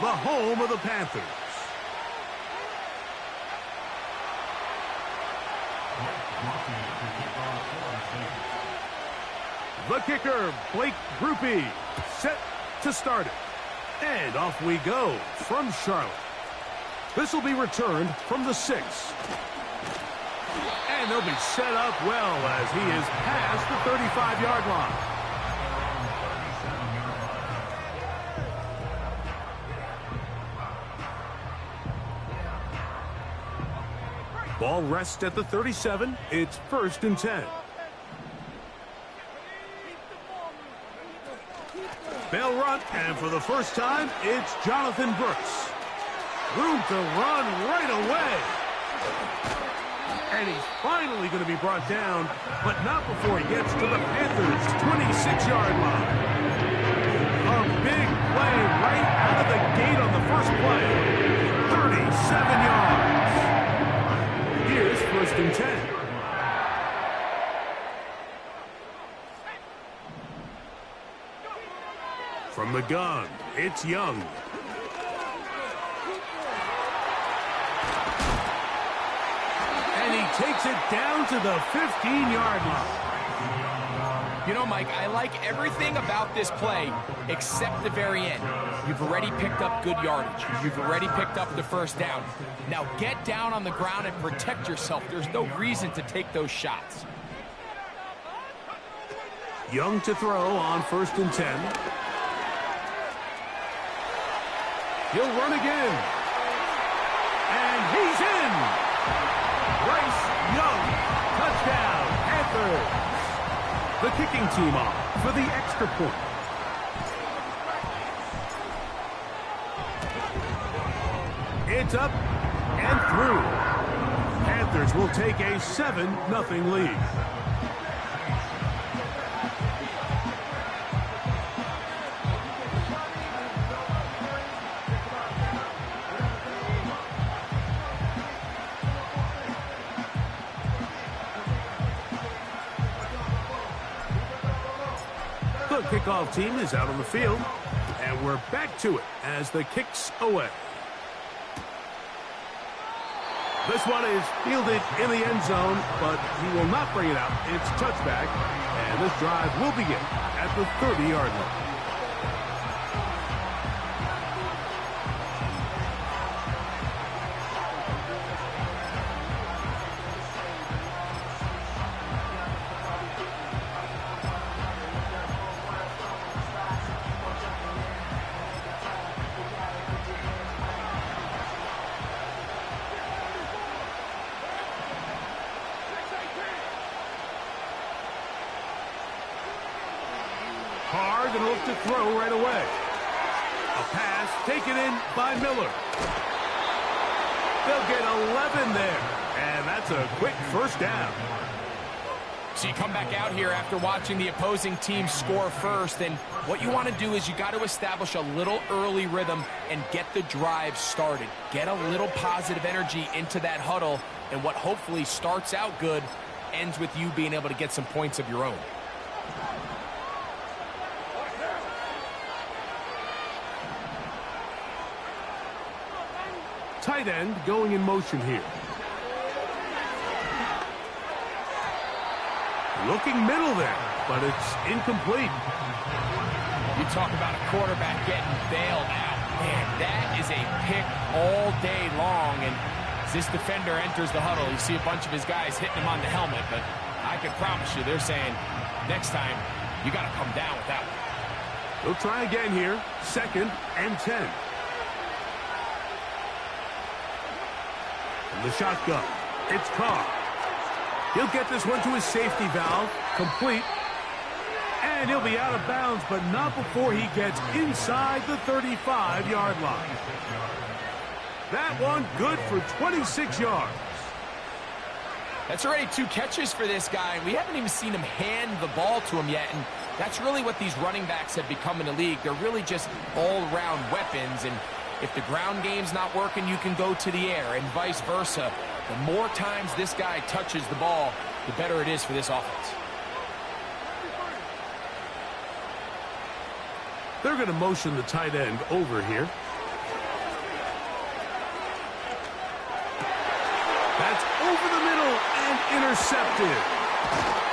the home of the Panthers. The kicker, Blake Grupe, set to start it. And off we go from Charlotte. This will be returned from the 6. And they'll be set up well as he is past the 35-yard line. Ball rests at the 37. It's 1st and 10. They'll run, and for the first time, it's Jonathan Brooks. Room to run right away. And he's finally going to be brought down, but not before he gets to the Panthers' 26-yard line. A big play right out of the gate on the first play. 37 yards. Here's 1st and 10. From the gun, it's Young. And he takes it down to the 15-yard line. You know, Mike, I like everything about this play except the very end. You've already picked up good yardage. You've already picked up the first down. Now get down on the ground and protect yourself. There's no reason to take those shots. Young to throw on 1st and 10. He'll run again. And he's in. Bryce Young, touchdown, Panthers. The kicking team off for the extra point. It's up and through. Panthers will take a 7-0 lead. The kickoff team is out on the field, and we're back to it as the kick's away. This one is fielded in the end zone, but he will not bring it out. It's touchback, and this drive will begin at the 30-yard line. Carr going to look to throw right away. A pass taken in by Miller. They'll get 11 there, and that's a quick first down. So you come back out here after watching the opposing team score first, and what you want to do is you got to establish a little early rhythm and get the drive started. Get a little positive energy into that huddle, and what hopefully starts out good ends with you being able to get some points of your own. Tight end going in motion here. Looking middle there, but it's incomplete. You talk about a quarterback getting bailed out. Man, that is a pick all day long. And as this defender enters the huddle, you see a bunch of his guys hitting him on the helmet. But I can promise you, they're saying, next time, you got to come down with that one. They'll try again here. 2nd and 10. The shotgun. It's Carr. He'll get this one to his safety valve. Complete. And he'll be out of bounds, but not before he gets inside the 35-yard line. That one good for 26 yards. That's already 2 catches for this guy. We haven't even seen him hand the ball to him yet, and that's really what these running backs have become in the league. They're really just all-around weapons, and if the ground game's not working, you can go to the air, and vice versa. The more times this guy touches the ball, the better it is for this offense. They're going to motion the tight end over here. That's over the middle and intercepted.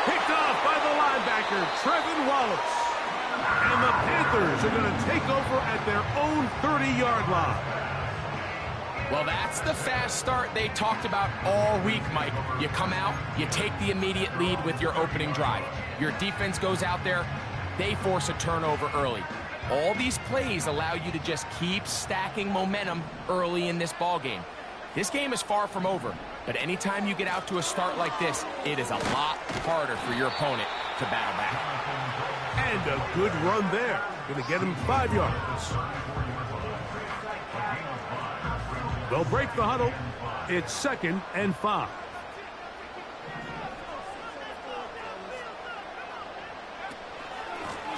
Picked off by the linebacker, Trevin Wallace. And the Panthers are going to take over at their own 30-yard line. Well, that's the fast start they talked about all week, Mike. You come out, you take the immediate lead with your opening drive. Your defense goes out there, they force a turnover early. All these plays allow you to just keep stacking momentum early in this ball game. This game is far from over, but anytime you get out to a start like this, it is a lot harder for your opponent to battle back. And a good run there. Going to get him 5 yards. They'll break the huddle. It's 2nd and 5.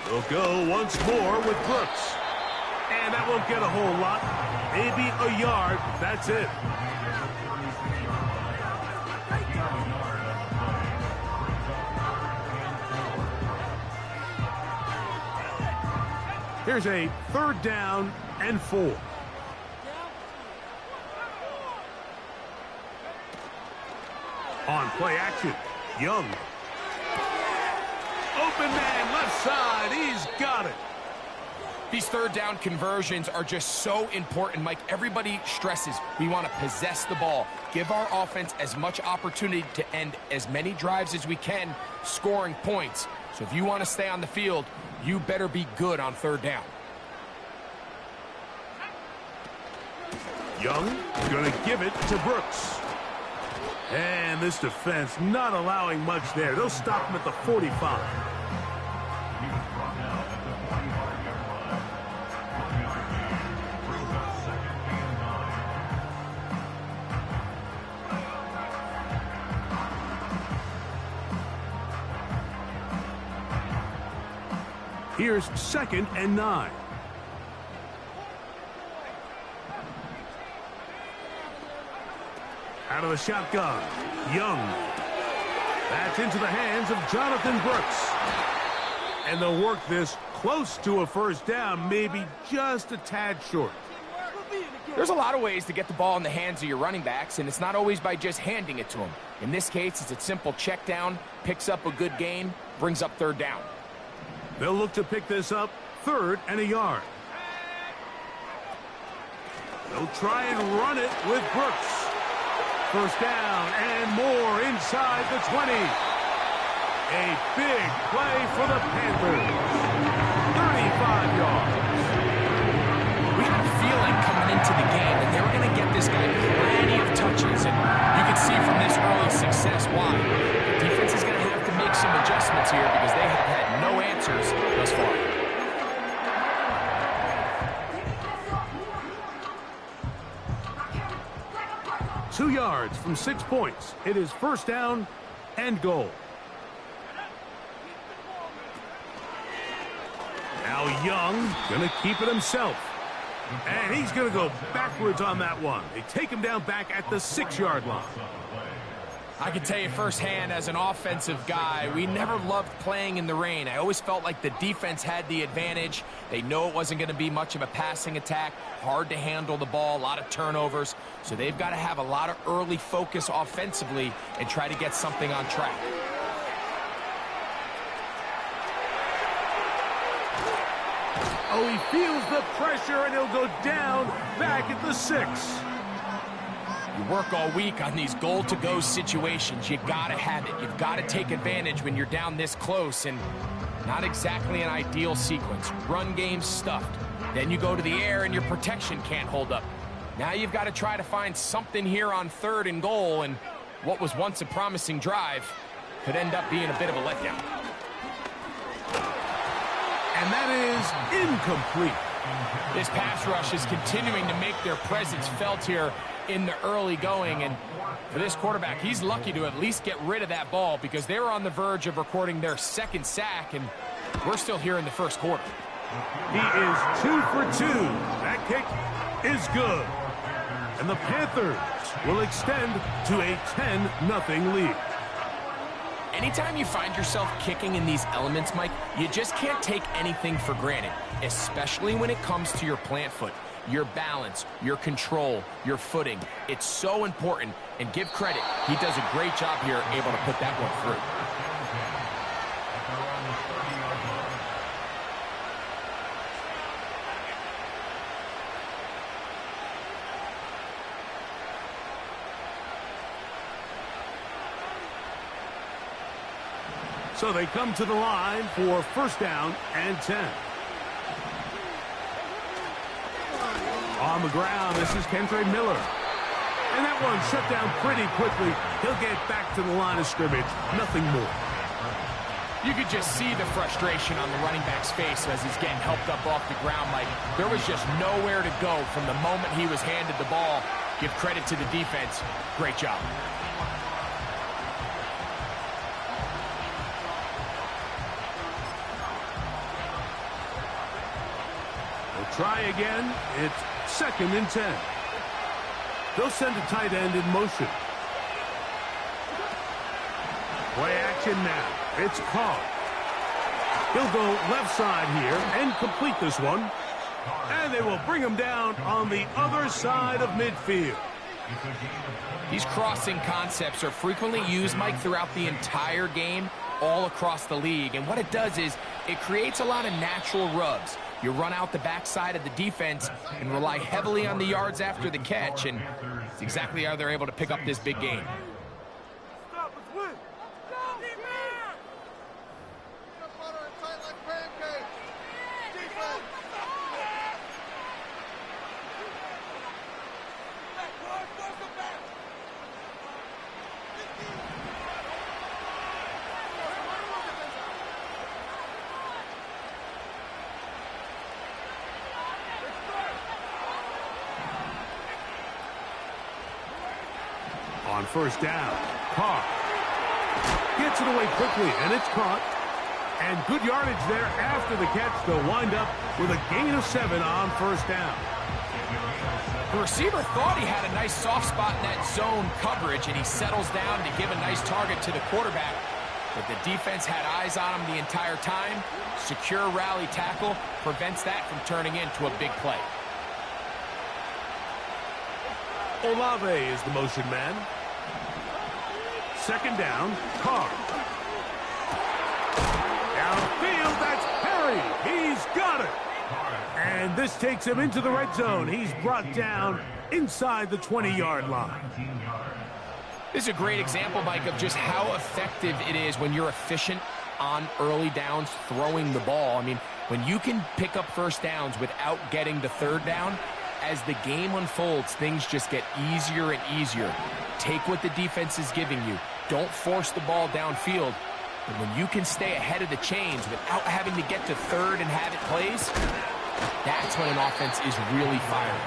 They'll go once more with Brooks. And that won't get a whole lot. Maybe a yard. That's it. Here's a 3rd down and 4. On play action, Young. Open man, left side, he's got it. These 3rd down conversions are just so important, Mike. Everybody stresses we want to possess the ball, give our offense as much opportunity to end as many drives as we can, scoring points. So if you want to stay on the field, you better be good on 3rd down. Young is going to give it to Brooks. And this defense not allowing much there. They'll stop him at the 45. Here's 2nd and 9. Out of the shotgun, Young. That's into the hands of Jonathan Brooks. And they'll work this close to a 1st down, maybe just a tad short. There's a lot of ways to get the ball in the hands of your running backs, and it's not always by just handing it to them. In this case, it's a simple check down, picks up a good gain, brings up 3rd down. They'll look to pick this up 3rd and a yard. They'll try and run it with Brooks. 1st down and more inside the 20. A big play for the Panthers. 35 yards. We had a feeling coming into the game that they were going to get this guy plenty of touches, and you can see from this early success why. The defense is going to have to make some adjustments here because they have had no answers thus far. 2 yards from 6 points. It is 1st down and goal. Now Young going to keep it himself. And he's going to go backwards on that one. They take him down back at the 6-yard line. I can tell you firsthand as an offensive guy, we never loved playing in the rain. I always felt like the defense had the advantage. They know it wasn't going to be much of a passing attack, hard to handle the ball, a lot of turnovers. So they've got to have a lot of early focus offensively and try to get something on track. Oh, he feels the pressure, and he'll go down back at the 6. You work all week on these goal-to-go situations. You got to have it. You've got to take advantage when you're down this close, and not exactly an ideal sequence. Run game stuffed. Then you go to the air, and your protection can't hold up. Now you've got to try to find something here on 3rd and goal, and what was once a promising drive could end up being a bit of a letdown. And that is incomplete. This pass rush is continuing to make their presence felt here in the early going, and for this quarterback, he's lucky to at least get rid of that ball because they were on the verge of recording their 2nd sack, and we're still here in the 1st quarter. He is 2 for 2. That kick is good. And the Panthers will extend to a 10-0 lead. Anytime you find yourself kicking in these elements, Mike, you just can't take anything for granted, especially when it comes to your plant foot. your balance, your control, your footing. It's so important, and give credit. He does a great job here able to put that one through. So they come to the line for first down and 10. On the ground, this is Kendre Miller. And that one shut down pretty quickly. He'll get back to the line of scrimmage. Nothing more. You could just see the frustration on the running back's face as he's getting helped up off the ground. Like, there was just nowhere to go from the moment he was handed the ball. Give credit to the defense. Great job. Try again. It's second and 10. They'll send a tight end in motion. Play action now. It's Carr. He'll go left side here and complete this one. And they will bring him down on the other side of midfield. These crossing concepts are frequently used, Mike, throughout the entire game, all across the league. And what it does is it creates a lot of natural rubs. You run out the backside of the defense and rely heavily on the yards after the catch, and it's exactly how they're able to pick up this big game. On first down, Carr gets it away quickly, and it's caught. And good yardage there after the catch. They'll wind up with a gain of 7 on first down. The receiver thought he had a nice soft spot in that zone coverage, and he settles down to give a nice target to the quarterback. But the defense had eyes on him the entire time. Secure rally tackle prevents that from turning into a big play. Olave is the motion man. Second down, Carr. Downfield, that's Perry. He's got it. And this takes him into the red zone. He's brought down inside the 20-yard line. This is a great example, Mike, of just how effective it is when you're efficient on early downs throwing the ball. I mean, when you can pick up first downs without getting the third down, as the game unfolds, things just get easier and easier. Take what the defense is giving you. Don't force the ball downfield. But when you can stay ahead of the chains without having to get to third and have it plays, that's when an offense is really firing.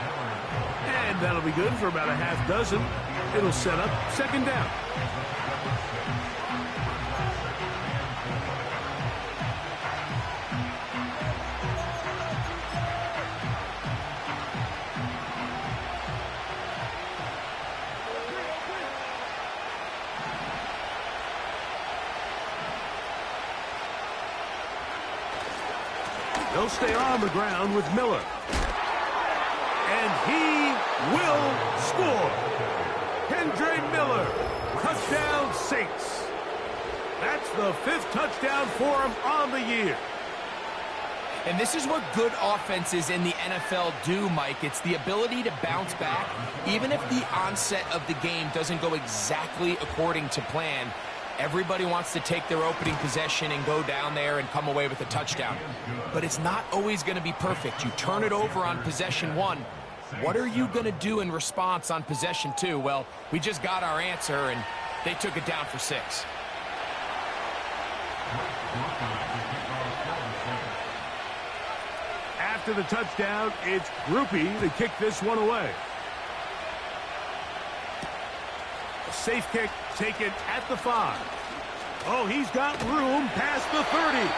And that'll be good for about a half dozen. It'll set up second down. They'll stay on the ground with Miller. And he will score. Kendre Miller, touchdown Saints. That's the 5th touchdown for him on the year. And this is what good offenses in the NFL do, Mike. It's the ability to bounce back, even if the onset of the game doesn't go exactly according to plan. Everybody wants to take their opening possession and go down there and come away with a touchdown. But it's not always going to be perfect. You turn it over on possession 1. What are you going to do in response on possession 2? Well, we just got our answer, and they took it down for 6. After the touchdown, it's Groupie to kick this one away. A safe kick taken at the 5. Oh, he's got room past the 30.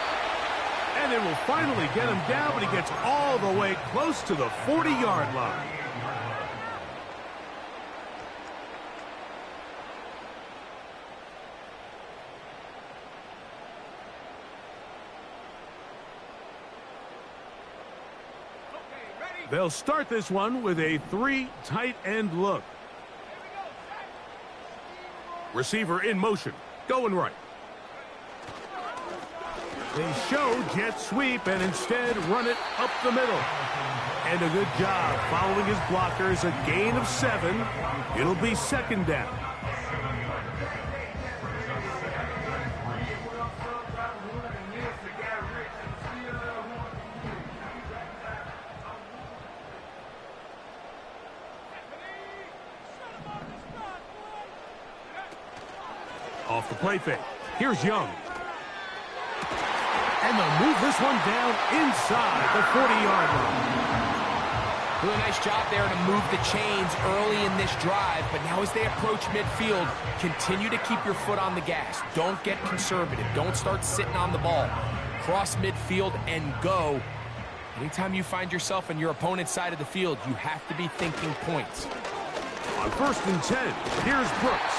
And it will finally get him down, but he gets all the way close to the 40-yard line. Okay, ready? They'll start this one with a 3 tight end look. Receiver in motion, going right. They show jet sweep and instead run it up the middle. And a good job following his blockers, a gain of 7. It'll be 2nd down. Off the play fake. Here's Young. And they'll move this one down inside the 40-yard line. Really nice job there to move the chains early in this drive, but now as they approach midfield, continue to keep your foot on the gas. Don't get conservative. Don't start sitting on the ball. Cross midfield and go. Anytime you find yourself on your opponent's side of the field, you have to be thinking points. On 1st and 10, here's Brooks.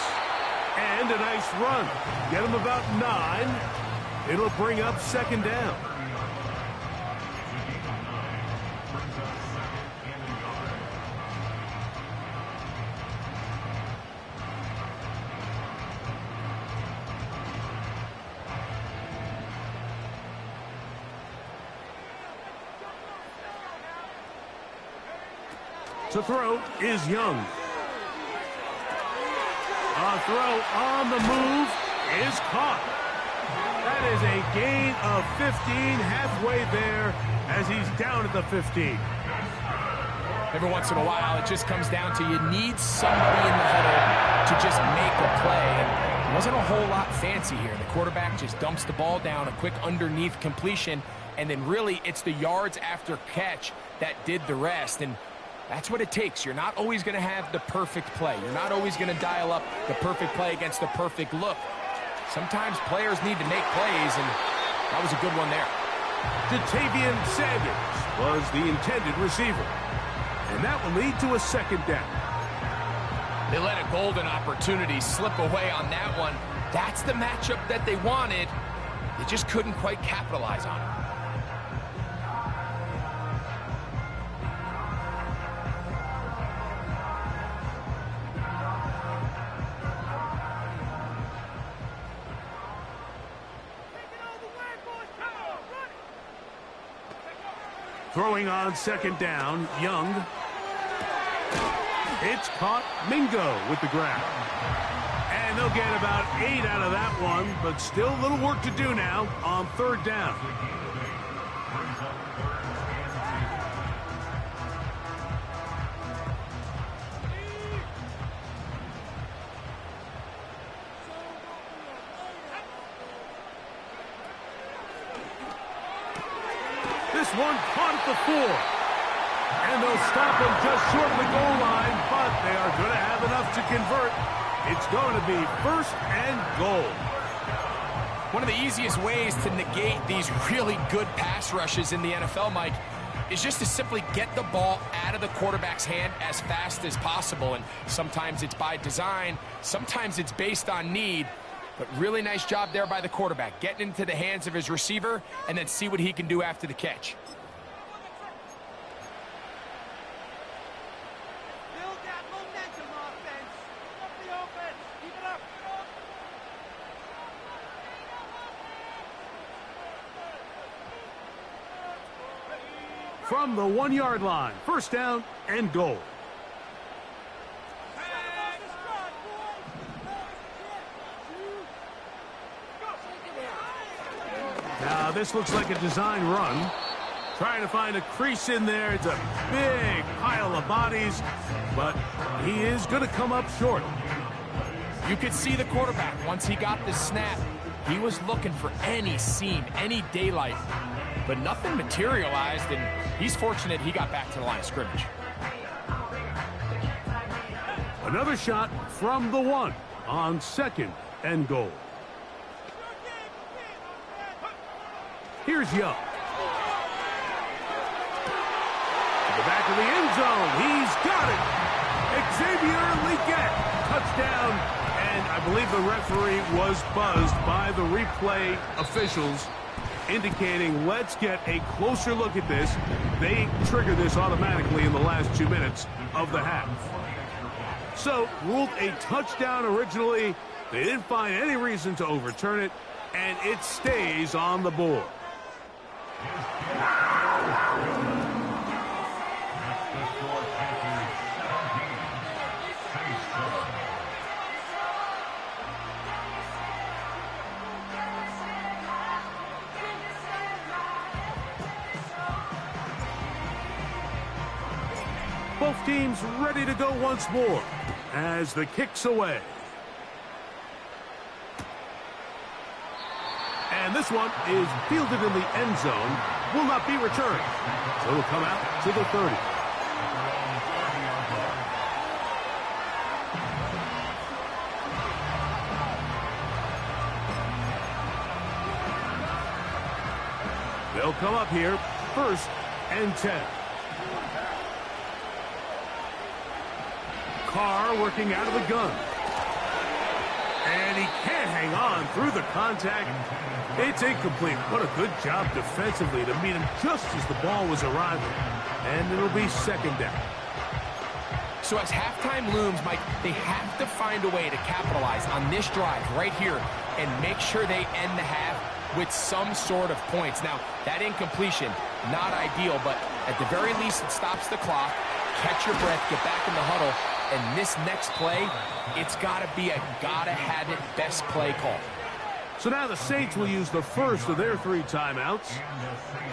And a nice run. Get him about 9. It'll bring up 2nd down. To throw is Young. A throw on the move is caught. That is a gain of 15, halfway there as he's down at the 15. Every once in a while, it just comes down to you need somebody in the huddle to just make a play. And it wasn't a whole lot fancy here. The quarterback just dumps the ball down, a quick underneath completion, and then really it's the yards after catch that did the rest. And that's what it takes. You're not always going to have the perfect play. You're not always going to dial up the perfect play against the perfect look. Sometimes players need to make plays, and that was a good one there. Jatavian Sanders was the intended receiver. And that will lead to a 2nd down. They let a golden opportunity slip away on that one. That's the matchup that they wanted. They just couldn't quite capitalize on it. Throwing on 2nd down, Young. It's caught. Mingo with the grab. And they'll get about 8 out of that one, but still a little work to do now on 3rd down. This one caught at the 4. And they'll stop him just short of the goal line, but they are going to have enough to convert. It's going to be 1st and goal. One of the easiest ways to negate these really good pass rushes in the NFL, Mike, is just to simply get the ball out of the quarterback's hand as fast as possible. And sometimes it's by design, sometimes it's based on need. But really nice job there by the quarterback, getting into the hands of his receiver and then see what he can do after the catch. Build that momentum, offense. Up the offense. Keep it up. From the 1-yard line, 1st down and goal. Now this looks like a design run. Trying to find a crease in there. It's a big pile of bodies, but he is going to come up short. You could see the quarterback, once he got the snap, he was looking for any seam, any daylight, but nothing materialized, and he's fortunate he got back to the line of scrimmage. Another shot from the 1 on 2nd and goal. Here's Young. To the back of the end zone. He's got it. Xavier Legette. Touchdown. And I believe the referee was buzzed by the replay officials. indicating let's get a closer look at this. They trigger this automatically in the last 2 minutes of the half. So, ruled a touchdown originally. They didn't find any reason to overturn it, and it stays on the board. Both teams ready to go once more as the kick's away. And this one is fielded in the end zone, will not be returned. So it'll come out to the 30. They'll come up here, 1st and 10. Carr working out of the gun. And he can't hang on through the contact. It's incomplete. What a good job defensively to meet him just as the ball was arriving. And it'll be 2nd down. So as halftime looms, Mike, they have to find a way to capitalize on this drive right here and make sure they end the half with some sort of points. Now, that incompletion, not ideal, but at the very least it stops the clock. Catch your breath, get back in the huddle, and this next play, it's got to be a gotta-have-it best play call. So now the Saints will use the first of their 3 timeouts,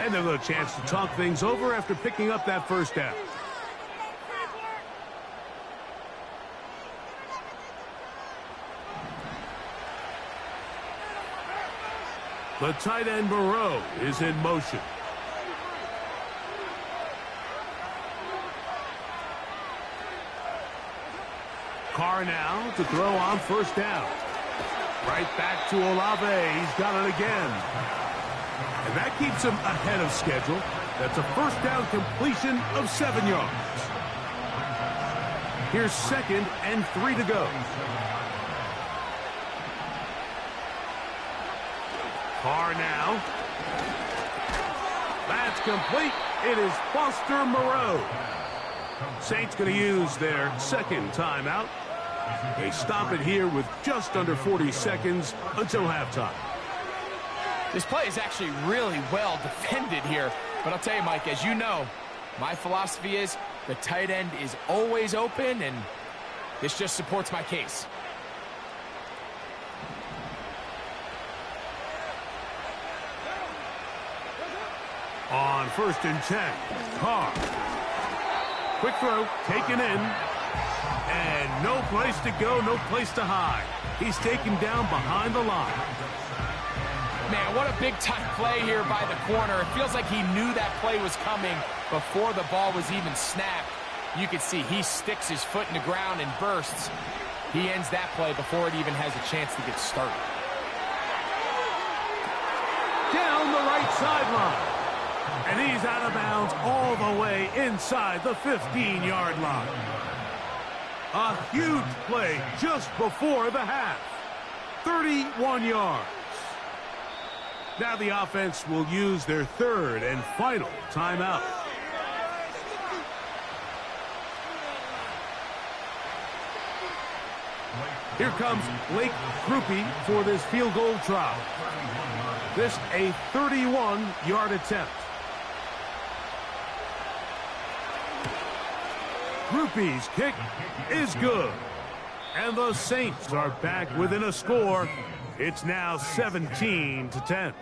and they'll have a chance to talk things over after picking up that 1st down. The tight end Moreau is in motion. Carr now to throw on 1st down. Right back to Olave. He's got it again. And that keeps him ahead of schedule. That's a 1st down completion of 7 yards. Here's 2nd and 3 to go. Carr now. That's complete. It is Foster Moreau. Saints going to use their 2nd timeout. They stop it here with just under 40 seconds until halftime. This play is actually really well defended here. But I'll tell you, Mike, as you know, my philosophy is the tight end is always open, and this just supports my case. On 1st and 10, Carr. Quick throw, taken in. And no place to go, no place to hide. He's taken down behind the line. Man, what a big-time play here by the corner. It feels like he knew that play was coming before the ball was even snapped. You can see he sticks his foot in the ground and bursts. He ends that play before it even has a chance to get started. Down the right sideline. And he's out of bounds all the way inside the 15-yard line. A huge play just before the half. 31 yards. Now the offense will use their 3rd and final timeout. Here comes Blake Grupe for this field goal try. This a 31-yard attempt. Grupe's kick is good. And the Saints are back within a score. It's now 17-10.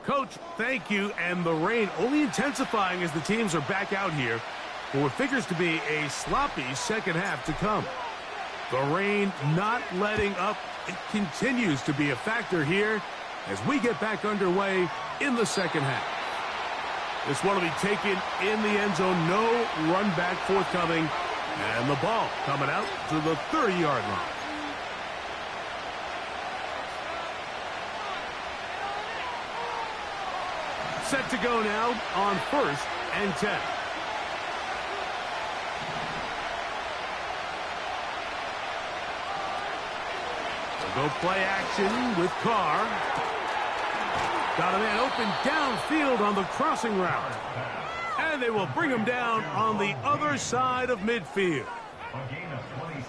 Coach, thank you. And the rain only intensifying as the teams are back out here for what figures to be a sloppy 2nd half to come. The rain not letting up. It continues to be a factor here as we get back underway in the 2nd half. This one will be taken in the end zone. No run back forthcoming. And the ball coming out to the 30-yard line. Set to go now on 1st and 10. They'll go play action with Carr. Got a man open downfield on the crossing route. And they will bring him down on the other side of midfield.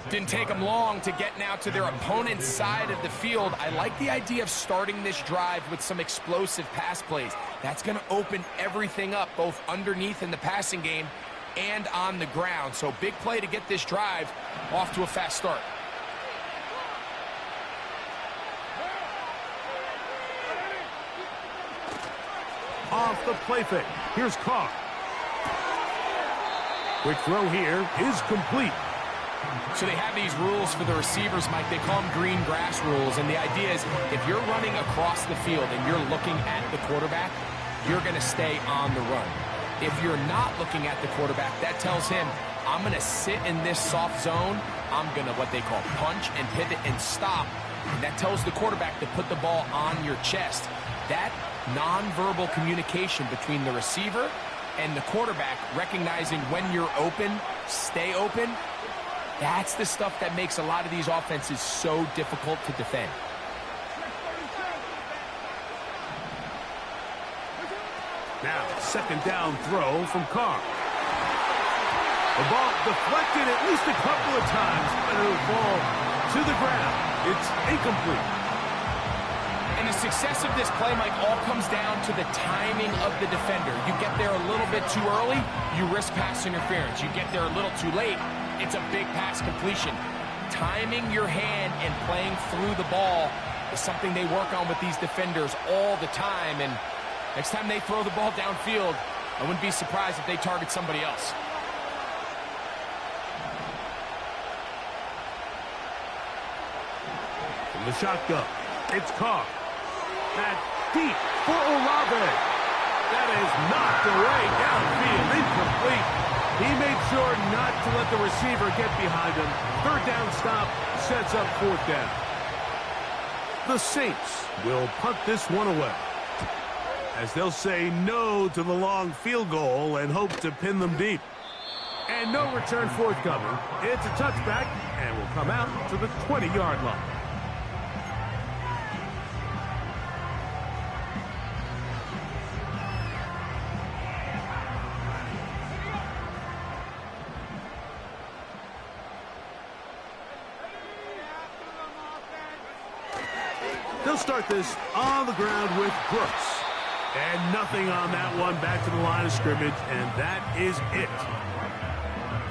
Didn't take them long to get now to their opponent's side of the field. I like the idea of starting this drive with some explosive pass plays. That's going to open everything up, both underneath in the passing game and on the ground. So big play to get this drive off to a fast start. Off the play fake. Here's Carr. Quick throw here is complete. So they have these rules for the receivers, Mike. They call them green grass rules. And the idea is if you're running across the field and you're looking at the quarterback, you're going to stay on the run. If you're not looking at the quarterback, that tells him, I'm going to sit in this soft zone. I'm going to what they call punch and pivot and stop. And that tells the quarterback to put the ball on your chest. That nonverbal communication between the receiver and the quarterback, recognizing when you're open, stay open, that's the stuff that makes a lot of these offenses so difficult to defend. Now, second down throw from Carr. The ball deflected at least a couple of times, but it'll fall to the ground. It's incomplete. And the success of this play, Mike, all comes down to the timing of the defender. You get there a little bit too early, you risk pass interference. You get there a little too late, it's a big pass completion. Timing your hand and playing through the ball is something they work on with these defenders all the time. And next time they throw the ball downfield, I wouldn't be surprised if they target somebody else. From the shotgun, it's Carr. That's deep for Olave. That is knocked away downfield, incomplete. He made sure not to let the receiver get behind him. Third down stop sets up fourth down. The Saints will punt this one away, as they'll say no to the long field goal and hope to pin them deep. And no return forthcoming. It's a touchback and will come out to the 20-yard line. They'll start this on the ground with Brooks. And nothing on that one, back to the line of scrimmage, and that is it.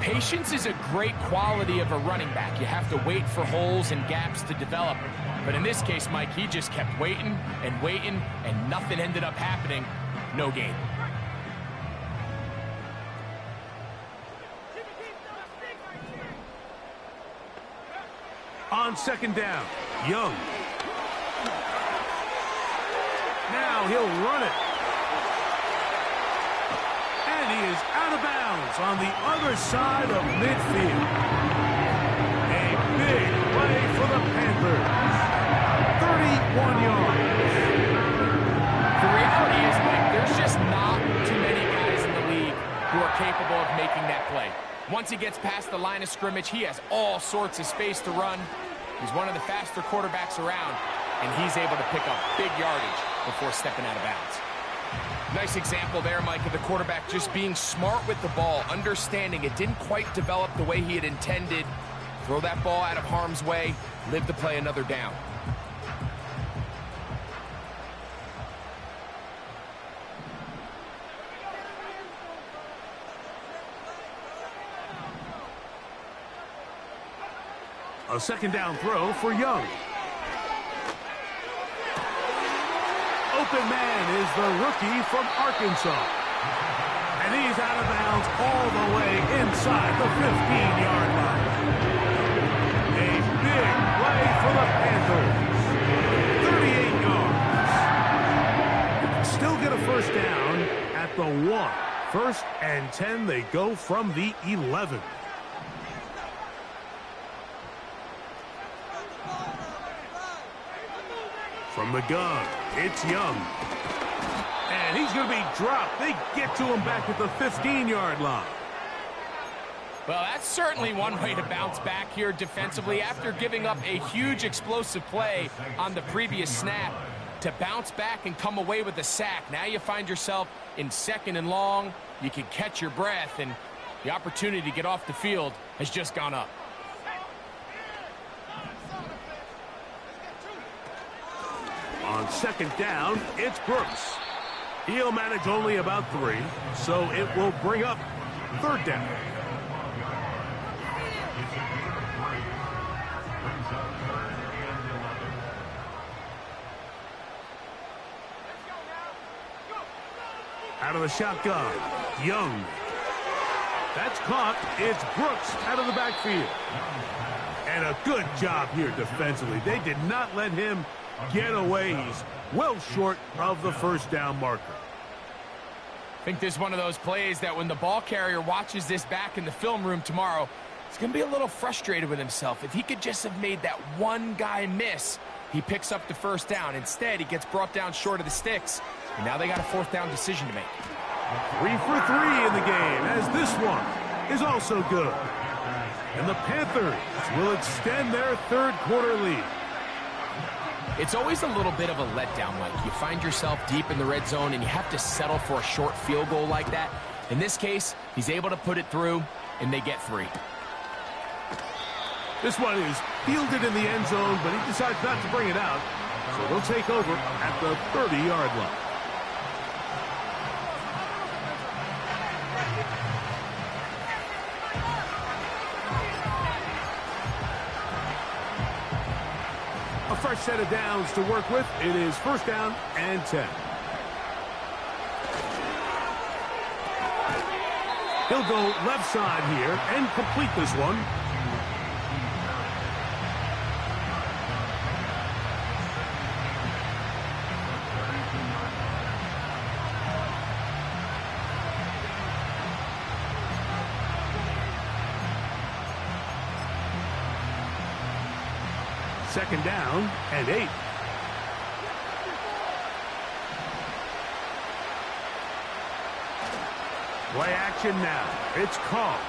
Patience is a great quality of a running back. You have to wait for holes and gaps to develop. But in this case, Mike, he just kept waiting, and nothing ended up happening. No gain. On second down, Young. Now he'll run it. And he is out of bounds on the other side of midfield. A big play for the Panthers. 31 yards. The reality is, Mike, there's just not too many guys in the league who are capable of making that play. Once he gets past the line of scrimmage, he has all sorts of space to run. He's one of the faster quarterbacks around, and he's able to pick up big yardage before stepping out of bounds. Nice example there, Mike, of the quarterback just being smart with the ball, understanding it didn't quite develop the way he had intended. Throw that ball out of harm's way, live to play another down. A second down throw for Young. Open man is the rookie from Arkansas. And he's out of bounds all the way inside the 15-yard line. A big play for the Panthers. 38 yards. Still get a first down at the 1. First and 10, they go from the 11. From the gun, it's Young. And he's going to be dropped. They get to him back at the 15-yard line. Well, that's certainly one way to bounce back here defensively after giving up a huge explosive play on the previous snap. To bounce back and come away with a sack. Now you find yourself in 2nd and long. You can catch your breath, and the opportunity to get off the field has just gone up. On 2nd down, it's Brooks. He'll manage only about 3, so it will bring up 3rd down. Out of the shotgun, Young. That's caught. It's Brooks out of the backfield. And a good job here defensively. They did not let him get away. He's well short of the 1st down marker. I think this is one of those plays that when the ball carrier watches this back in the film room tomorrow, he's going to be a little frustrated with himself. If he could just have made that one guy miss, he picks up the 1st down. Instead, he gets brought down short of the sticks. And now they got a 4th down decision to make. 3 for 3 in the game, as this one is also good. And the Panthers will extend their 3rd quarter lead. It's always a little bit of a letdown, Mike. You find yourself deep in the red zone, and you have to settle for a short field goal like that. In this case, he's able to put it through, and they get 3. This one is fielded in the end zone, but he decides not to bring it out. So they'll take over at the 30-yard line. A fresh set of downs to work with. It is 1st down and 10. He'll go left side here and complete this one. Second down and 8. Play action now. It's called.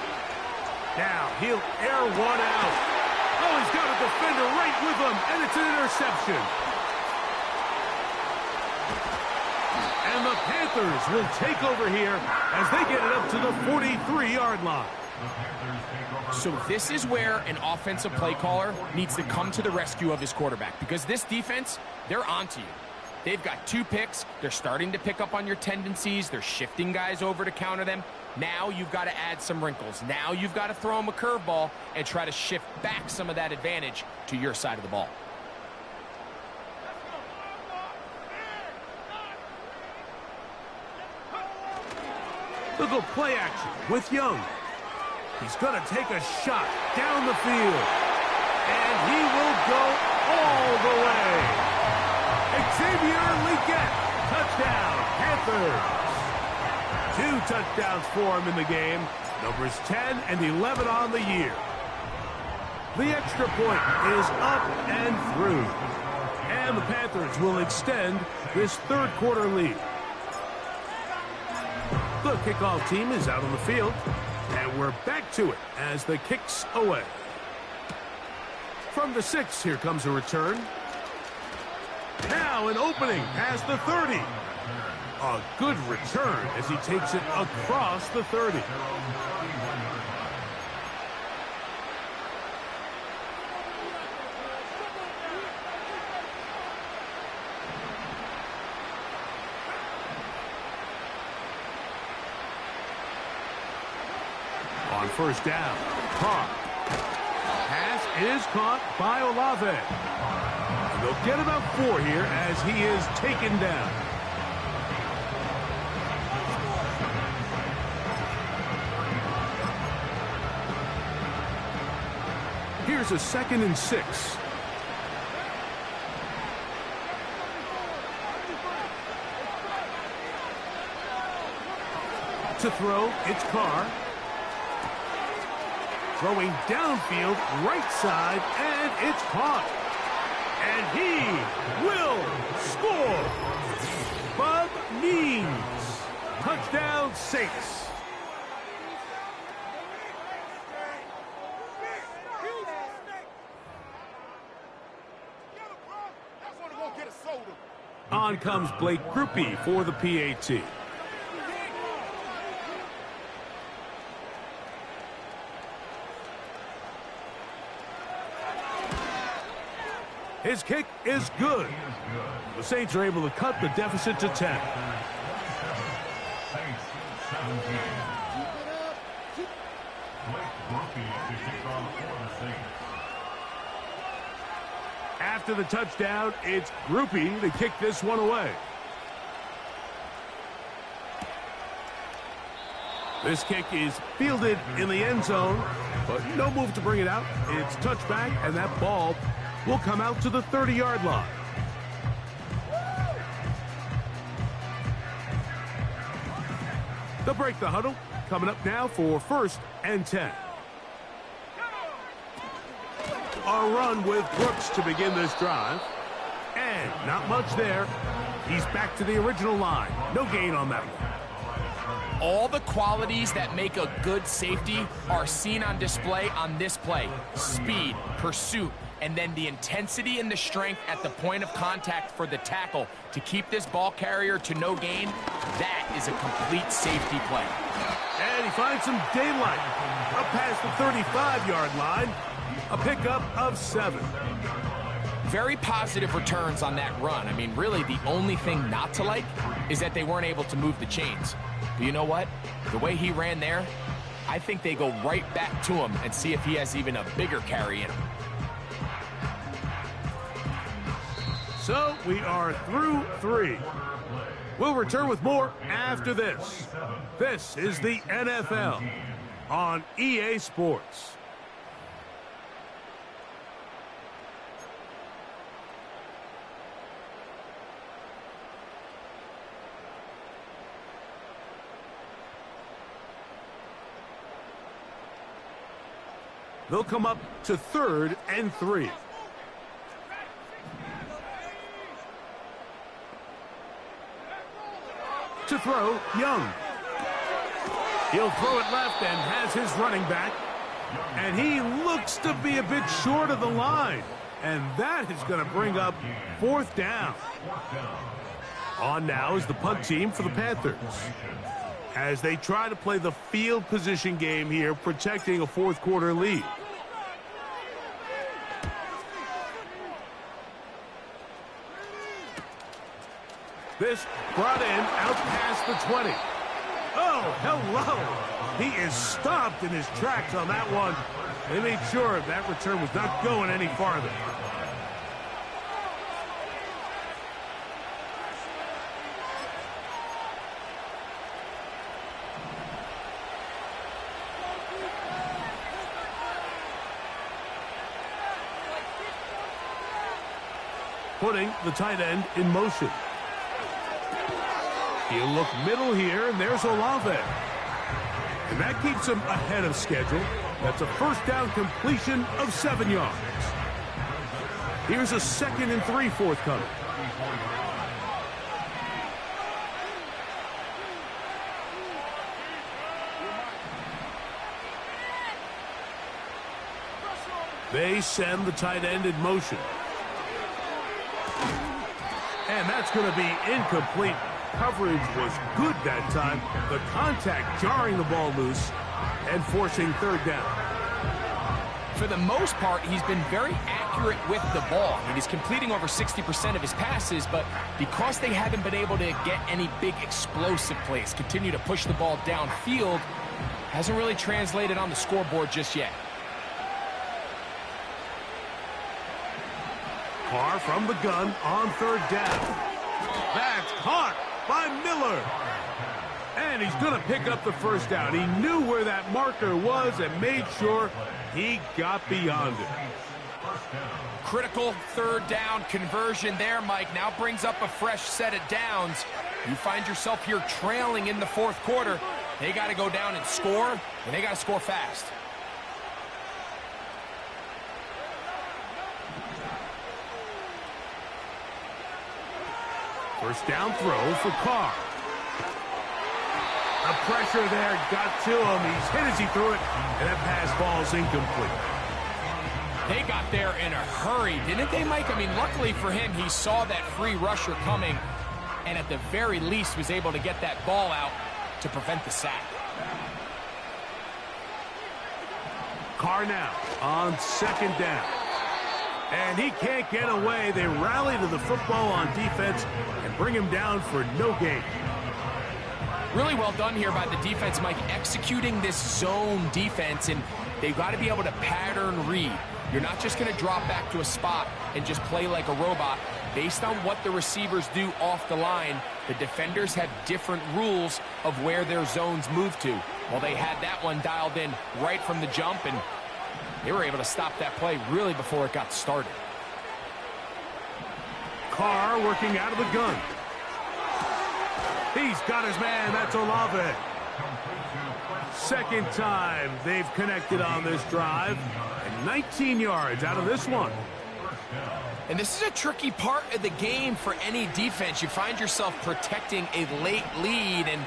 Now he'll air one out. Oh, he's got a defender right with him, and it's an interception. And the Panthers will take over here as they get it up to the 43-yard line. So this is where an offensive play caller needs to come to the rescue of his quarterback, because this defense, they're onto you. They've got 2 picks. They're starting to pick up on your tendencies. They're shifting guys over to counter them. Now you've got to add some wrinkles. Now you've got to throw them a curveball and try to shift back some of that advantage to your side of the ball. They'll go play action with Young. He's going to take a shot down the field. And he will go all the way. Xavier Legette, touchdown, Panthers. 2 touchdowns for him in the game. Numbers 10 and 11 on the year. The extra point is up and through. And the Panthers will extend this 3rd quarter lead. The kickoff team is out on the field. And we're back to it as the kick's away. From the 6, here comes a return. Now an opening past the 30. A good return as he takes it across the 30. On 1st down, Carr. Pass is caught by Olave. And they'll get about 4 here as he is taken down. Here's a 2nd and 6. To throw, it's Carr. Throwing downfield, right side, and it's caught. And he will score. Bub Means. Touchdown, Saints. On comes Blake Grupe for the PAT. His kick is good. The Saints are able to cut the deficit to 10. After the touchdown, it's Grupe to kick this one away. This kick is fielded in the end zone, but no move to bring it out. It's touchback, and that ball will come out to the 30-yard line. They'll break the huddle. Coming up now for 1st and 10. A run with Brooks to begin this drive. And not much there. He's back to the original line. No gain on that one. All the qualities that make a good safety are seen on display on this play. Speed, pursuit, and then the intensity and the strength at the point of contact for the tackle to keep this ball carrier to no gain. That is a complete safety play. And he finds some daylight. Up past the 35-yard line. A pickup of 7. Very positive returns on that run. I mean, really, the only thing not to like is that they weren't able to move the chains. But you know what? The way he ran there, I think they go right back to him and see if he has even a bigger carry in him. So we are through 3. We'll return with more after this. This is the NFL on EA Sports. They'll come up to 3rd and 3. To throw, Young. He'll throw it left and has his running back. And he looks to be a bit short of the line. And that is going to bring up 4th down. On now is the punt team for the Panthers, as they try to play the field position game here, protecting a 4th quarter lead. This brought in out past the 20. Oh, hello. He is stopped in his tracks on that one. They made sure that return was not going any farther. Putting the tight end in motion. He'll look middle here, and there's Olave. And that keeps him ahead of schedule. That's a 1st down completion of 7 yards. Here's a 2nd and 3 forthcoming. They send the tight end in motion. And that's going to be incomplete. Coverage was good that time. The contact jarring the ball loose and forcing 3rd down. For the most part, he's been very accurate with the ball. I mean, he's completing over 60% of his passes, but because they haven't been able to get any big explosive plays, continue to push the ball downfield, hasn't really translated on the scoreboard just yet. Carr from the gun on 3rd down. That's caught by Miller. And he's going to pick up the 1st down. He knew where that marker was and made sure he got beyond it. Critical 3rd down conversion there, Mike. Now brings up a fresh set of downs. You find yourself here trailing in the 4th quarter. They got to go down and score, and they got to score fast. First down throw for Carr. The pressure there got to him. He's hit as he threw it, and that pass falls incomplete. They got there in a hurry, didn't they, Mike? I mean, luckily for him, he saw that free rusher coming, and at the very least was able to get that ball out to prevent the sack. Carr now on second down. And he can't get away. They rally to the football on defense and bring him down for no gain. Really well done here by the defense, Mike, executing this zone defense, and they've got to be able to pattern read. You're not just going to drop back to a spot and just play like a robot. Based on what the receivers do off the line, the defenders have different rules of where their zones move to. Well, they had that one dialed in right from the jump, and they were able to stop that play really before it got started. Carr working out of the gun. He's got his man. That's Olave. Second time they've connected on this drive. And 19 yards out of this one. And this is a tricky part of the game for any defense. You find yourself protecting a late lead, and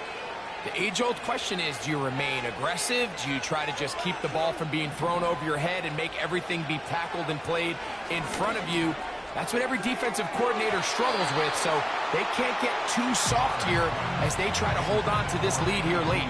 the age-old question is, do you remain aggressive? Do you try to just keep the ball from being thrown over your head and make everything be tackled and played in front of you? That's what every defensive coordinator struggles with, so they can't get too soft here as they try to hold on to this lead here late.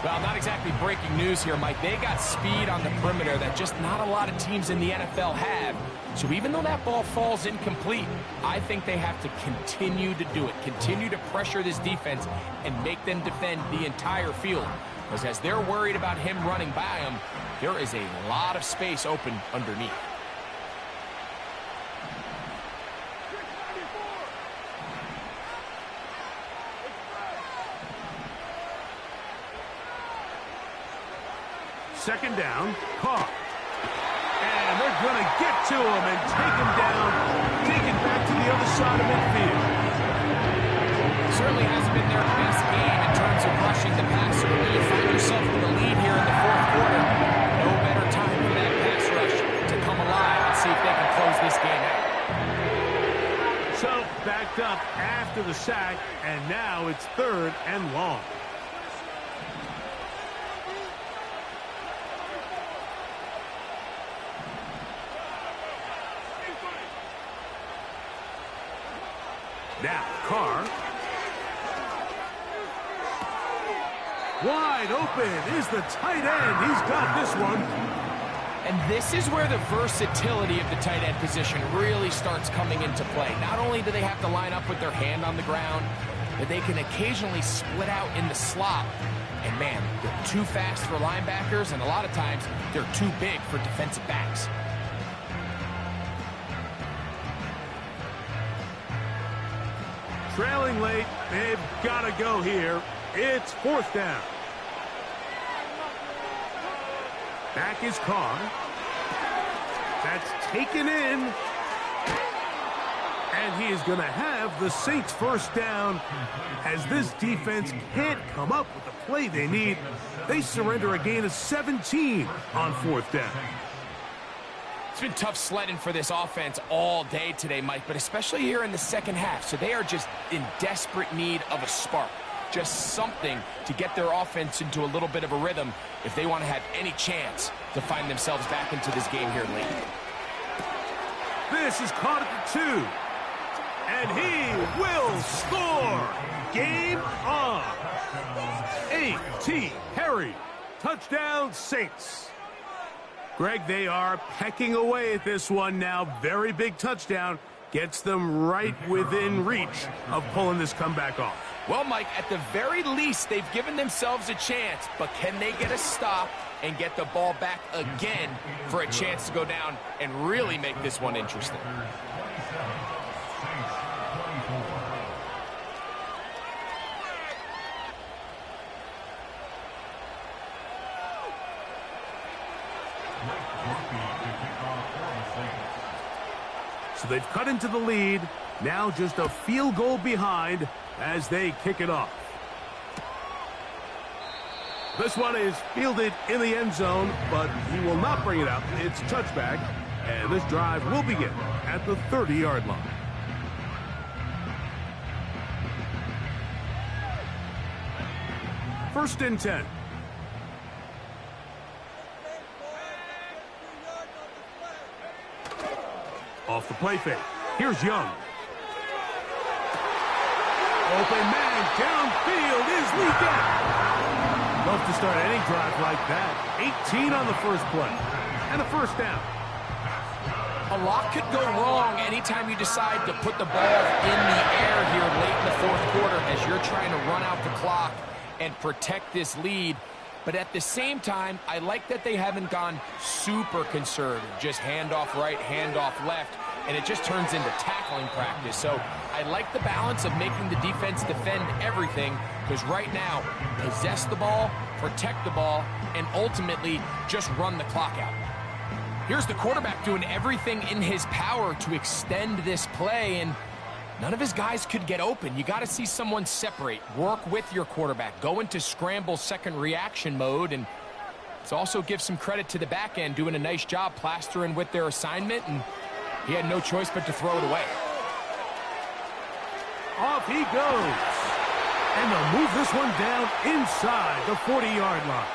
Well, not exactly breaking news here, Mike. They got speed on the perimeter that just not a lot of teams in the NFL have. So even though that ball falls incomplete, I think they have to continue to do it, continue to pressure this defense and make them defend the entire field. Because as they're worried about him running by them, there is a lot of space open underneath. Second down, Carr. And they're going to get to him and take him down, take it back to the other side of midfield. Certainly hasn't been their best game in terms of rushing the passer. When you find yourself with a lead here in the fourth quarter, no better time for that pass rush to come alive and see if they can close this game out. So, backed up after the sack, and now it's third and long. Now, Carr. Wide open is the tight end. He's got this one. And this is where the versatility of the tight end position really starts coming into play. Not only do they have to line up with their hand on the ground, but they can occasionally split out in the slot. And man, they're too fast for linebackers, and a lot of times they're too big for defensive backs. Trailing late, they've got to go here. It's fourth down. Back is Carr. That's taken in. And he is going to have the Saints first down as this defense can't come up with the play they need. They surrender a gain of 17 on fourth down. It's been tough sledding for this offense all day today, Mike, but especially here in the second half. So they are just in desperate need of a spark, just something to get their offense into a little bit of a rhythm if they want to have any chance to find themselves back into this game here late. This is caught at the 2. And he will score. Game on. A.T. Perry. Touchdown, Saints. Greg, they are pecking away at this one now. Very big touchdown. Gets them right within reach of pulling this comeback off. Well, Mike, at the very least, they've given themselves a chance. But can they get a stop and get the ball back again for a chance to go down and really make this one interesting? So they've cut into the lead. Now just a field goal behind as they kick it off. This one is fielded in the end zone, but he will not bring it out. It's touchback, and this drive will begin at the 30-yard line. First and 10. Off the play fake. Here's Young. Open man downfield is Lee Gap. Love to start any drive like that. 18 on the first play. And a first down. A lot could go wrong anytime you decide to put the ball in the air here late in the fourth quarter as you're trying to run out the clock and protect this lead. But at the same time, I like that they haven't gone super conservative. Just handoff right, handoff left, and it just turns into tackling practice. So I like the balance of making the defense defend everything, because right now, possess the ball, protect the ball, and ultimately just run the clock out. Here's the quarterback doing everything in his power to extend this play, and none of his guys could get open. You got to see someone separate, work with your quarterback, go into scramble second reaction mode, and let's also give some credit to the back end doing a nice job plastering with their assignment, and he had no choice but to throw it away. Off he goes. And they'll move this one down inside the 40-yard line.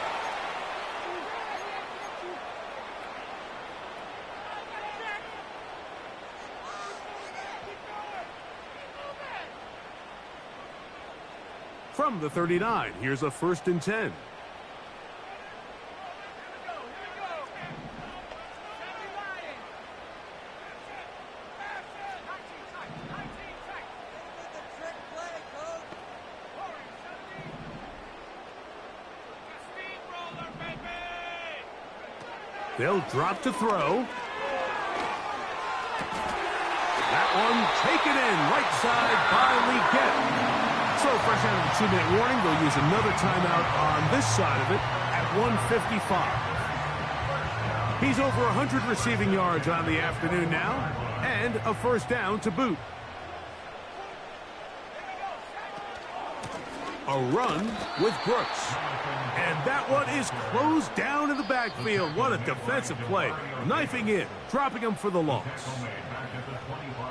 From the 39, here's a first and 10. They'll drop to throw. That one taken in right side by Lee. So fresh out of the 2-minute warning, they'll use another timeout on this side of it at 1:55. He's over 100 receiving yards on the afternoon now, and a first down to boot. A run with Brooks. And that one is closed down in the backfield. What a defensive play. Knifing in, dropping him for the loss.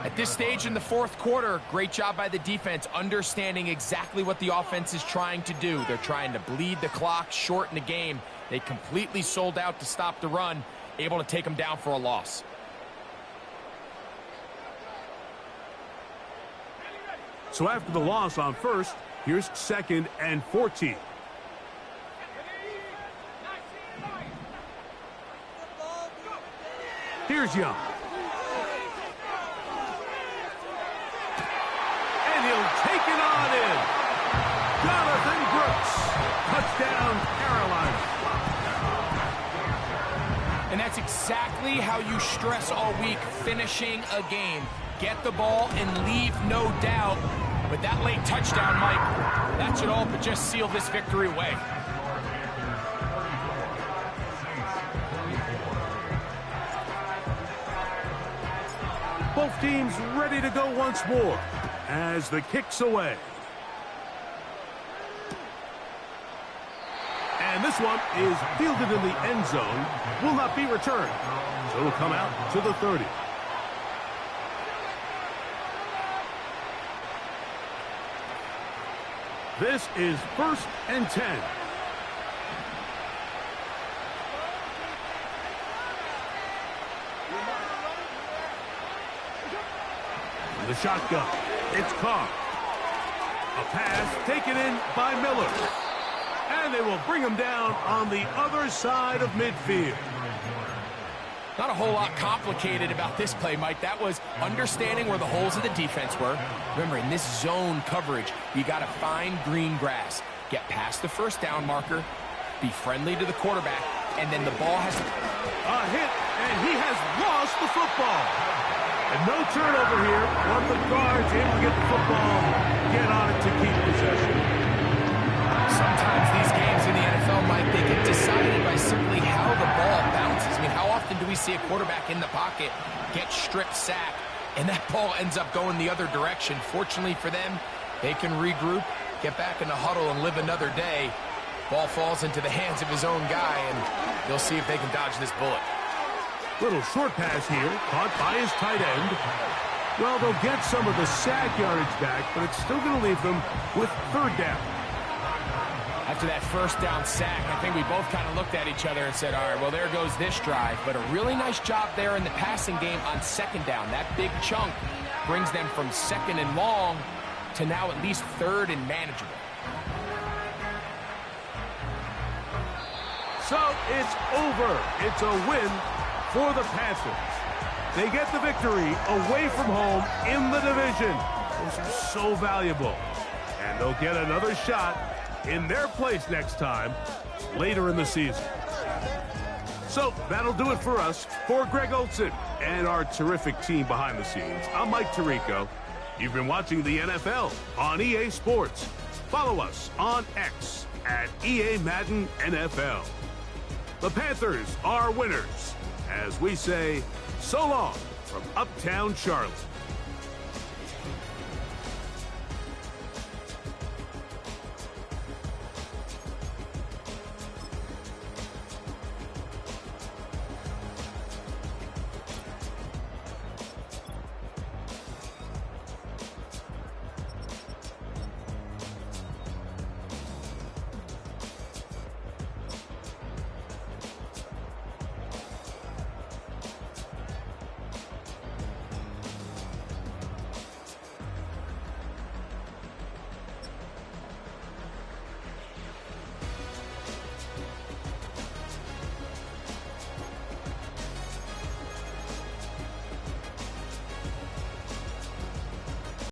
At this stage in the fourth quarter, great job by the defense, understanding exactly what the offense is trying to do. They're trying to bleed the clock, shorten the game. They completely sold out to stop the run, able to take them down for a loss. So after the loss on first, here's second and 14. Here's Young. And he'll take it on in. Jonathan Brooks. Touchdown, Carolina. And that's exactly how you stress all week, finishing a game. Get the ball and leave no doubt. But that late touchdown, Mike, that should all but just seal this victory away. Both teams ready to go once more as the kick's away. And this one is fielded in the end zone, will not be returned. So it'll come out to the 30. This is first and 10. The shotgun. It's Carr. A pass taken in by Miller. And they will bring him down on the other side of midfield. Not a whole lot complicated about this play, Mike. That was understanding where the holes of the defense were. Remember, in this zone coverage, you got to find green grass. Get past the first down marker, be friendly to the quarterback, and then the ball has a hit, and he has lost the football. And no turnover here. One of the guards able to get the football, get on it to keep possession. Sometimes these games in the NFL, Mike, they get decided by simply how the ball bounces. I mean, how often do we see a quarterback in the pocket get stripped sack, and that ball ends up going the other direction? Fortunately for them, they can regroup, get back in the huddle, and live another day. Ball falls into the hands of his own guy, and they'll see if they can dodge this bullet. Little short pass here, caught by his tight end. Well, they'll get some of the sack yardage back, but it's still going to leave them with third down. After that first down sack, I think we both kind of looked at each other and said, all right, well, there goes this drive. But a really nice job there in the passing game on second down. That big chunk brings them from second and long to now at least third and manageable. So it's over. It's a win for the Panthers. They get the victory away from home in the division. Those are so valuable. And they'll get another shot in their place next time, later in the season. So that'll do it for us. For Greg Olson and our terrific team behind the scenes, I'm Mike Tirico. You've been watching the NFL on EA Sports. Follow us on X at EA Madden NFL. The Panthers are winners, as we say so long from Uptown Charlotte.